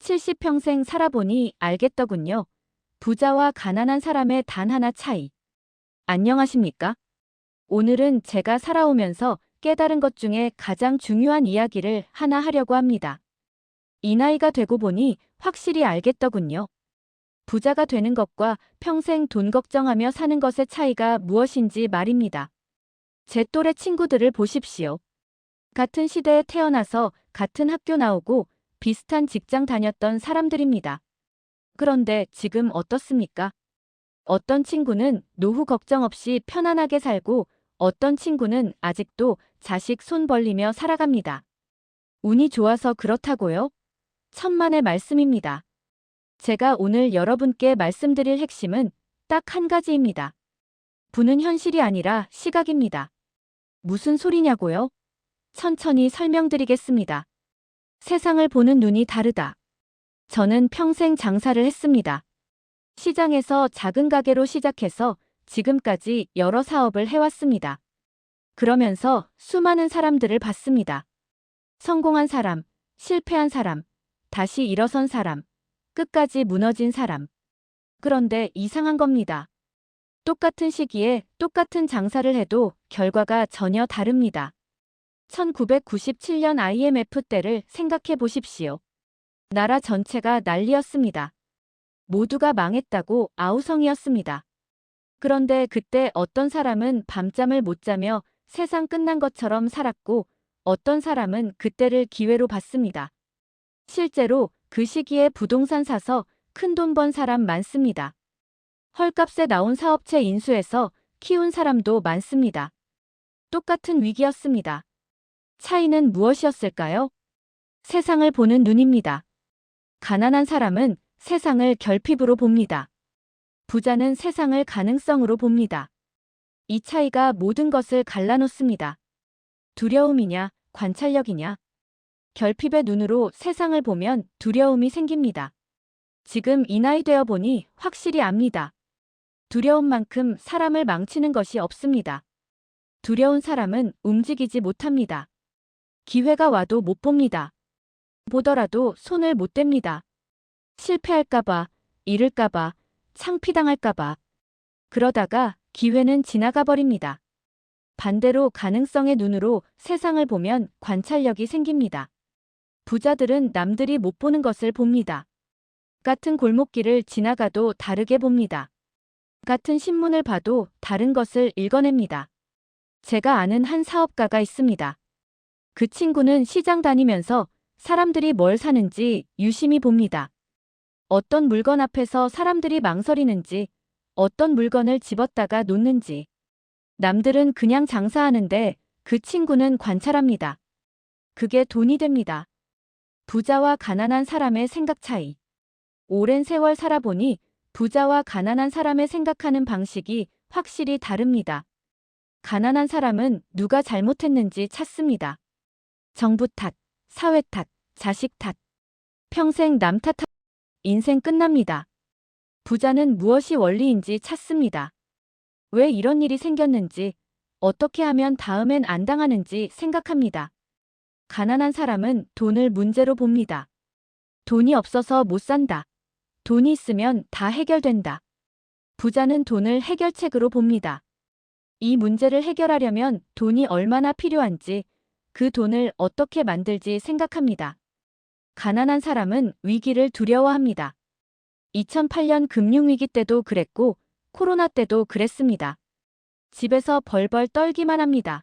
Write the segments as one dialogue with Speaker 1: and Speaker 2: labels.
Speaker 1: 70평생 살아보니 알겠더군요. 부자와 가난한 사람의 단 하나 차이. 안녕하십니까? 오늘은 제가 살아오면서 깨달은 것 중에 가장 중요한 이야기를 하나 하려고 합니다. 이 나이가 되고 보니 확실히 알겠더군요. 부자가 되는 것과 평생 돈 걱정하며 사는 것의 차이가 무엇인지 말입니다. 제 또래 친구들을 보십시오. 같은 시대에 태어나서 같은 학교 나오고 비슷한 직장 다녔던 사람들입니다. 그런데 지금 어떻습니까? 어떤 친구는 노후 걱정 없이 편안하게 살고 어떤 친구는 아직도 자식 손 벌리며 살아갑니다. 운이 좋아서 그렇다고요? 천만의 말씀입니다. 제가 오늘 여러분께 말씀드릴 핵심은 딱 한 가지입니다. 부는 현실이 아니라 시각입니다. 무슨 소리냐고요? 천천히 설명드리겠습니다. 세상을 보는 눈이 다르다. 저는 평생 장사를 했습니다. 시장에서 작은 가게로 시작해서 지금까지 여러 사업을 해왔습니다. 그러면서 수많은 사람들을 봤습니다. 성공한 사람, 실패한 사람, 다시 일어선 사람, 끝까지 무너진 사람. 그런데 이상한 겁니다. 똑같은 시기에 똑같은 장사를 해도 결과가 전혀 다릅니다. 1997년 IMF 때를 생각해 보십시오. 나라 전체가 난리였습니다. 모두가 망했다고 아우성이었습니다. 그런데 그때 어떤 사람은 밤잠을 못 자며 세상 끝난 것처럼 살았고 어떤 사람은 그때를 기회로 봤습니다. 실제로 그 시기에 부동산 사서 큰돈 번 사람 많습니다. 헐값에 나온 사업체 인수해서 키운 사람도 많습니다. 똑같은 위기였습니다. 차이는 무엇이었을까요? 세상을 보는 눈입니다. 가난한 사람은 세상을 결핍으로 봅니다. 부자는 세상을 가능성으로 봅니다. 이 차이가 모든 것을 갈라놓습니다. 두려움이냐, 관찰력이냐. 결핍의 눈으로 세상을 보면 두려움이 생깁니다. 지금 이 나이 되어 보니 확실히 압니다. 두려움만큼 사람을 망치는 것이 없습니다. 두려운 사람은 움직이지 못합니다. 기회가 와도 못 봅니다. 보더라도 손을 못 댑니다. 실패할까봐, 잃을까봐, 창피당할까봐. 그러다가 기회는 지나가 버립니다. 반대로 가능성의 눈으로 세상을 보면 관찰력이 생깁니다. 부자들은 남들이 못 보는 것을 봅니다. 같은 골목길을 지나가도 다르게 봅니다. 같은 신문을 봐도 다른 것을 읽어냅니다. 제가 아는 한 사업가가 있습니다. 그 친구는 시장 다니면서 사람들이 뭘 사는지 유심히 봅니다. 어떤 물건 앞에서 사람들이 망설이는지, 어떤 물건을 집었다가 놓는지. 남들은 그냥 장사하는데 그 친구는 관찰합니다. 그게 돈이 됩니다. 부자와 가난한 사람의 생각 차이. 오랜 세월 살아보니 부자와 가난한 사람의 생각하는 방식이 확실히 다릅니다. 가난한 사람은 누가 잘못했는지 찾습니다. 정부 탓, 사회 탓, 자식 탓. 평생 남 탓하 인생 끝납니다. 부자는 무엇이 원리인지 찾습니다. 왜 이런 일이 생겼는지, 어떻게 하면 다음엔 안 당하는지 생각합니다. 가난한 사람은 돈을 문제로 봅니다. 돈이 없어서 못 산다. 돈이 있으면 다 해결된다. 부자는 돈을 해결책으로 봅니다. 이 문제를 해결하려면 돈이 얼마나 필요한지, 그 돈을 어떻게 만들지 생각합니다. 가난한 사람은 위기를 두려워합니다. 2008년 금융위기 때도 그랬고 코로나 때도 그랬습니다. 집에서 벌벌 떨기만 합니다.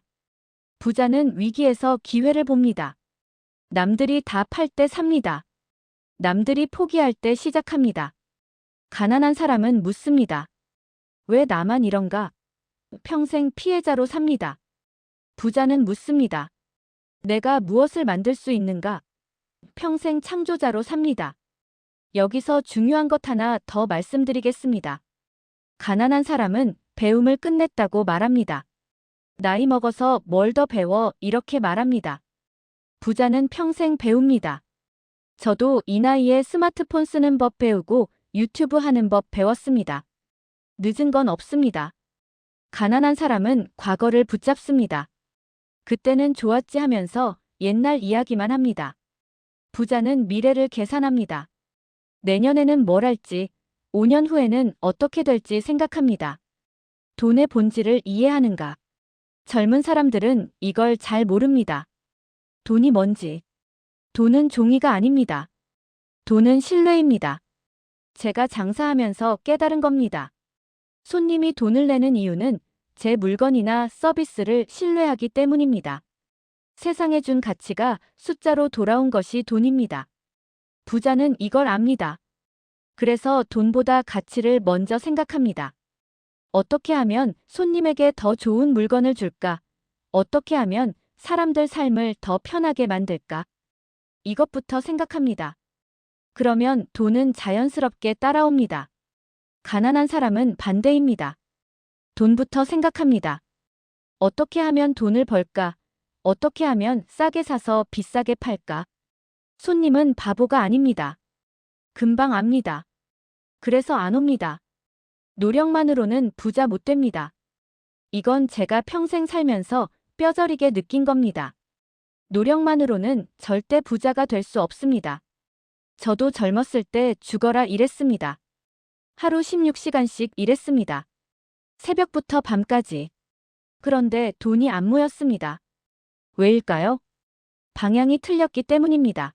Speaker 1: 부자는 위기에서 기회를 봅니다. 남들이 다 팔 때 삽니다. 남들이 포기할 때 시작합니다. 가난한 사람은 묻습니다. 왜 나만 이런가? 평생 피해자로 삽니다. 부자는 묻습니다. 내가 무엇을 만들 수 있는가? 평생 창조자로 삽니다. 여기서 중요한 것 하나 더 말씀드리겠습니다. 가난한 사람은 배움을 끝냈다고 말합니다. 나이 먹어서 뭘 더 배워 이렇게 말합니다. 부자는 평생 배웁니다. 저도 이 나이에 스마트폰 쓰는 법 배우고 유튜브 하는 법 배웠습니다. 늦은 건 없습니다. 가난한 사람은 과거를 붙잡습니다. 그때는 좋았지 하면서 옛날 이야기만 합니다. 부자는 미래를 계산합니다. 내년에는 뭘 할지, 5년 후에는 어떻게 될지 생각합니다. 돈의 본질을 이해하는가? 젊은 사람들은 이걸 잘 모릅니다. 돈이 뭔지. 돈은 종이가 아닙니다. 돈은 신뢰입니다. 제가 장사하면서 깨달은 겁니다. 손님이 돈을 내는 이유는 제 물건이나 서비스를 신뢰하기 때문입니다. 세상에 준 가치가 숫자로 돌아온 것이 돈입니다. 부자는 이걸 압니다. 그래서 돈보다 가치를 먼저 생각합니다. 어떻게 하면 손님에게 더 좋은 물건을 줄까? 어떻게 하면 사람들 삶을 더 편하게 만들까? 이것부터 생각합니다. 그러면 돈은 자연스럽게 따라옵니다. 가난한 사람은 반대입니다. 돈부터 생각합니다. 어떻게 하면 돈을 벌까? 어떻게 하면 싸게 사서 비싸게 팔까? 손님은 바보가 아닙니다. 금방 압니다. 그래서 안 옵니다. 노력만으로는 부자 못 됩니다. 이건 제가 평생 살면서 뼈저리게 느낀 겁니다. 노력만으로는 절대 부자가 될 수 없습니다. 저도 젊었을 때 죽어라 일했습니다. 하루 16시간씩 일했습니다. 새벽부터 밤까지. 그런데 돈이 안 모였습니다. 왜일까요? 방향이 틀렸기 때문입니다.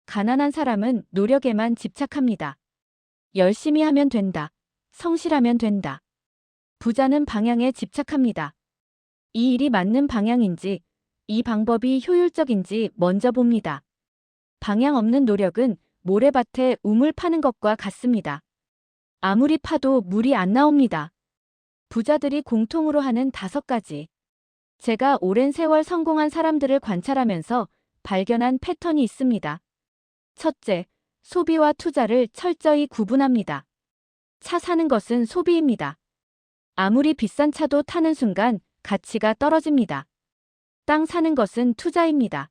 Speaker 1: 가난한 사람은 노력에만 집착합니다. 열심히 하면 된다. 성실하면 된다. 부자는 방향에 집착합니다. 이 일이 맞는 방향인지, 이 방법이 효율적인지 먼저 봅니다. 방향 없는 노력은 모래밭에 우물 파는 것과 같습니다. 아무리 파도 물이 안 나옵니다. 부자들이 공통으로 하는 5가지. 제가 오랜 세월 성공한 사람들을 관찰하면서 발견한 패턴이 있습니다. 첫째, 소비와 투자를 철저히 구분합니다. 차 사는 것은 소비입니다. 아무리 비싼 차도 타는 순간 가치가 떨어집니다. 땅 사는 것은 투자입니다.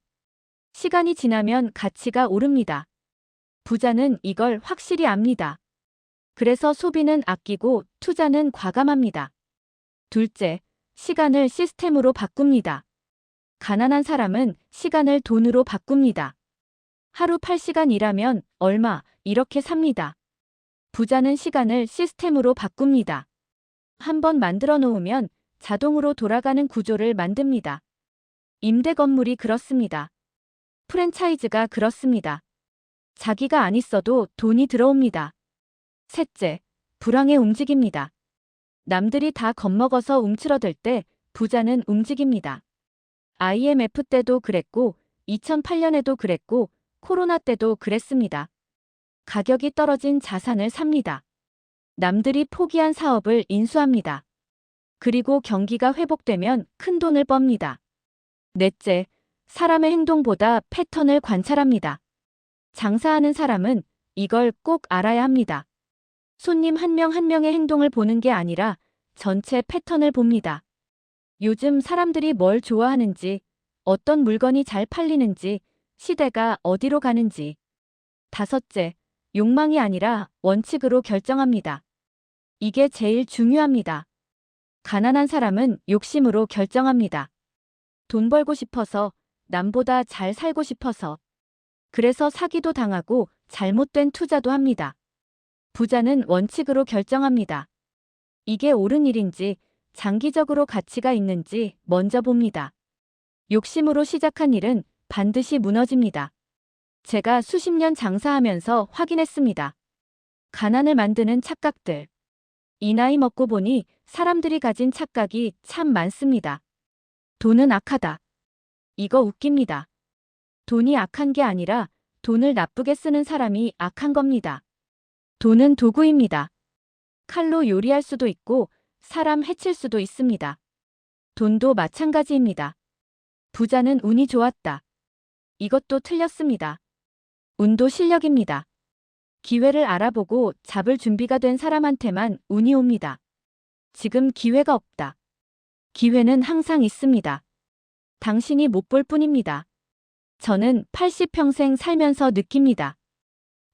Speaker 1: 시간이 지나면 가치가 오릅니다. 부자는 이걸 확실히 압니다. 그래서 소비는 아끼고 투자는 과감합니다. 둘째, 시간을 시스템으로 바꿉니다. 가난한 사람은 시간을 돈으로 바꿉니다. 하루 8시간 일하면 얼마 이렇게 삽니다. 부자는 시간을 시스템으로 바꿉니다. 한번 만들어 놓으면 자동으로 돌아가는 구조를 만듭니다. 임대 건물이 그렇습니다. 프랜차이즈가 그렇습니다. 자기가 안 있어도 돈이 들어옵니다. 셋째, 불황에 움직입니다. 남들이 다 겁먹어서 움츠러들 때 부자는 움직입니다. IMF 때도 그랬고 2008년에도 그랬고 코로나 때도 그랬습니다. 가격이 떨어진 자산을 삽니다. 남들이 포기한 사업을 인수합니다. 그리고 경기가 회복되면 큰 돈을 멉니다. 넷째, 사람의 행동보다 패턴을 관찰합니다. 장사하는 사람은 이걸 꼭 알아야 합니다. 손님 한 명 한 명의 행동을 보는 게 아니라 전체 패턴을 봅니다. 요즘 사람들이 뭘 좋아하는지, 어떤 물건이 잘 팔리는지, 시대가 어디로 가는지. 다섯째, 욕망이 아니라 원칙으로 결정합니다. 이게 제일 중요합니다. 가난한 사람은 욕심으로 결정합니다. 돈 벌고 싶어서, 남보다 잘 살고 싶어서. 그래서 사기도 당하고 잘못된 투자도 합니다. 부자는 원칙으로 결정합니다. 이게 옳은 일인지, 장기적으로 가치가 있는지 먼저 봅니다. 욕심으로 시작한 일은 반드시 무너집니다. 제가 수십 년 장사하면서 확인했습니다. 가난을 만드는 착각들. 이 나이 먹고 보니 사람들이 가진 착각이 참 많습니다. 돈은 악하다. 이거 웃깁니다. 돈이 악한 게 아니라 돈을 나쁘게 쓰는 사람이 악한 겁니다. 돈은 도구입니다. 칼로 요리할 수도 있고 사람 해칠 수도 있습니다. 돈도 마찬가지입니다. 부자는 운이 좋았다. 이것도 틀렸습니다. 운도 실력입니다. 기회를 알아보고 잡을 준비가 된 사람한테만 운이 옵니다. 지금 기회가 없다. 기회는 항상 있습니다. 당신이 못 볼 뿐입니다. 저는 80평생 살면서 느낍니다.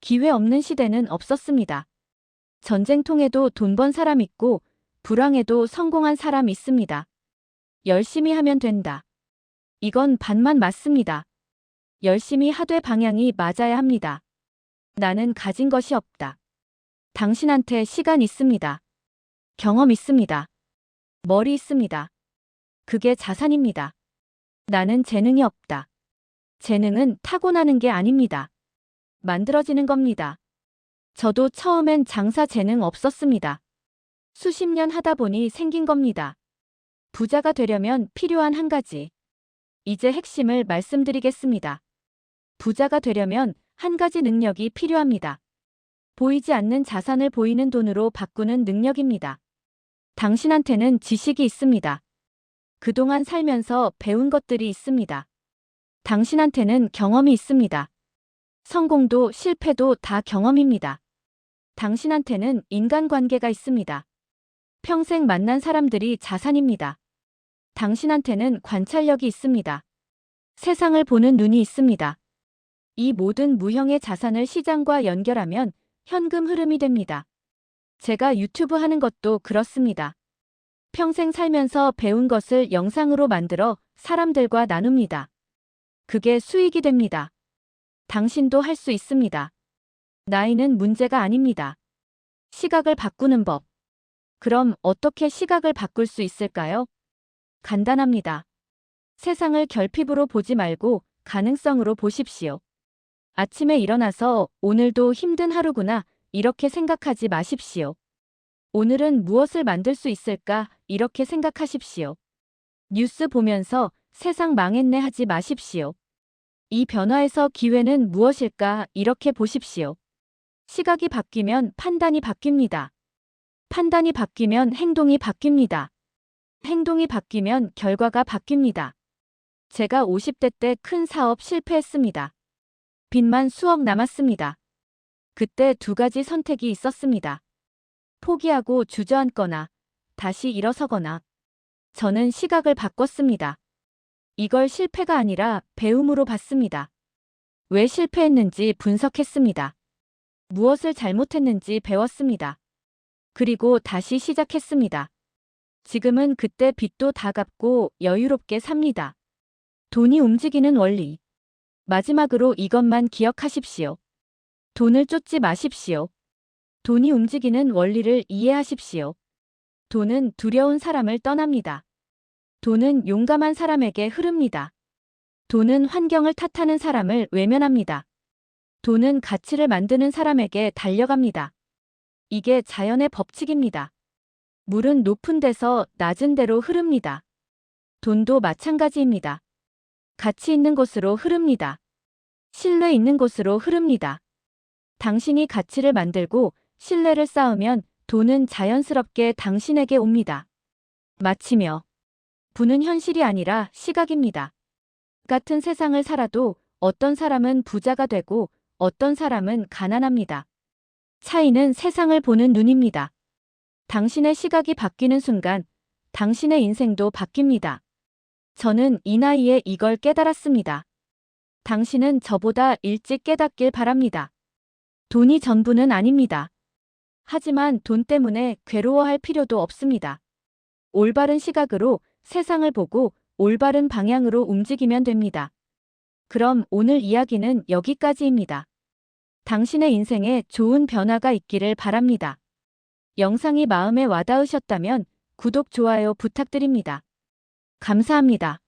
Speaker 1: 기회 없는 시대는 없었습니다. 전쟁통에도 돈 번 사람 있고 불황에도 성공한 사람 있습니다. 열심히 하면 된다. 이건 반만 맞습니다. 열심히 하되 방향이 맞아야 합니다. 나는 가진 것이 없다. 당신한테 시간 있습니다. 경험 있습니다. 머리 있습니다. 그게 자산입니다. 나는 재능이 없다. 재능은 타고나는 게 아닙니다. 만들어지는 겁니다. 저도 처음엔 장사 재능 없었습니다. 수십 년 하다 보니 생긴 겁니다. 부자가 되려면 필요한 한 가지. 이제 핵심을 말씀드리겠습니다. 부자가 되려면 한 가지 능력이 필요합니다. 보이지 않는 자산을 보이는 돈으로 바꾸는 능력입니다. 당신한테는 지식이 있습니다. 그동안 살면서 배운 것들이 있습니다. 당신한테는 경험이 있습니다. 성공도 실패도 다 경험입니다. 당신한테는 인간관계가 있습니다. 평생 만난 사람들이 자산입니다. 당신한테는 관찰력이 있습니다. 세상을 보는 눈이 있습니다. 이 모든 무형의 자산을 시장과 연결하면 현금 흐름이 됩니다. 제가 유튜브 하는 것도 그렇습니다. 평생 살면서 배운 것을 영상으로 만들어 사람들과 나눕니다. 그게 수익이 됩니다. 당신도 할 수 있습니다. 나이는 문제가 아닙니다. 시각을 바꾸는 법. 그럼 어떻게 시각을 바꿀 수 있을까요? 간단합니다. 세상을 결핍으로 보지 말고 가능성으로 보십시오. 아침에 일어나서 오늘도 힘든 하루구나 이렇게 생각하지 마십시오. 오늘은 무엇을 만들 수 있을까 이렇게 생각하십시오. 뉴스 보면서 세상 망했네 하지 마십시오. 이 변화에서 기회는 무엇일까 이렇게 보십시오. 시각이 바뀌면 판단이 바뀝니다. 판단이 바뀌면 행동이 바뀝니다. 행동이 바뀌면 결과가 바뀝니다. 제가 50대 때 큰 사업 실패했습니다. 빚만 수억 남았습니다. 그때 두 가지 선택이 있었습니다. 포기하고 주저앉거나 다시 일어서거나. 저는 시각을 바꿨습니다. 이걸 실패가 아니라 배움으로 봤습니다. 왜 실패했는지 분석했습니다. 무엇을 잘못했는지 배웠습니다. 그리고 다시 시작했습니다. 지금은 그때 빚도 다 갚고 여유롭게 삽니다. 돈이 움직이는 원리. 마지막으로 이것만 기억하십시오. 돈을 쫓지 마십시오. 돈이 움직이는 원리를 이해하십시오. 돈은 두려운 사람을 떠납니다. 돈은 용감한 사람에게 흐릅니다. 돈은 환경을 탓하는 사람을 외면합니다. 돈은 가치를 만드는 사람에게 달려갑니다. 이게 자연의 법칙입니다. 물은 높은 데서 낮은 데로 흐릅니다. 돈도 마찬가지입니다. 가치 있는 곳으로 흐릅니다. 신뢰 있는 곳으로 흐릅니다. 당신이 가치를 만들고 신뢰를 쌓으면 돈은 자연스럽게 당신에게 옵니다. 마치며 부는 현실이 아니라 시각입니다. 같은 세상을 살아도 어떤 사람은 부자가 되고 어떤 사람은 가난합니다. 차이는 세상을 보는 눈입니다. 당신의 시각이 바뀌는 순간 당신의 인생도 바뀝니다. 저는 이 나이에 이걸 깨달았습니다. 당신은 저보다 일찍 깨닫길 바랍니다. 돈이 전부는 아닙니다. 하지만 돈 때문에 괴로워할 필요도 없습니다. 올바른 시각으로 세상을 보고 올바른 방향으로 움직이면 됩니다. 그럼 오늘 이야기는 여기까지입니다. 당신의 인생에 좋은 변화가 있기를 바랍니다. 영상이 마음에 와닿으셨다면 구독, 좋아요 부탁드립니다. 감사합니다.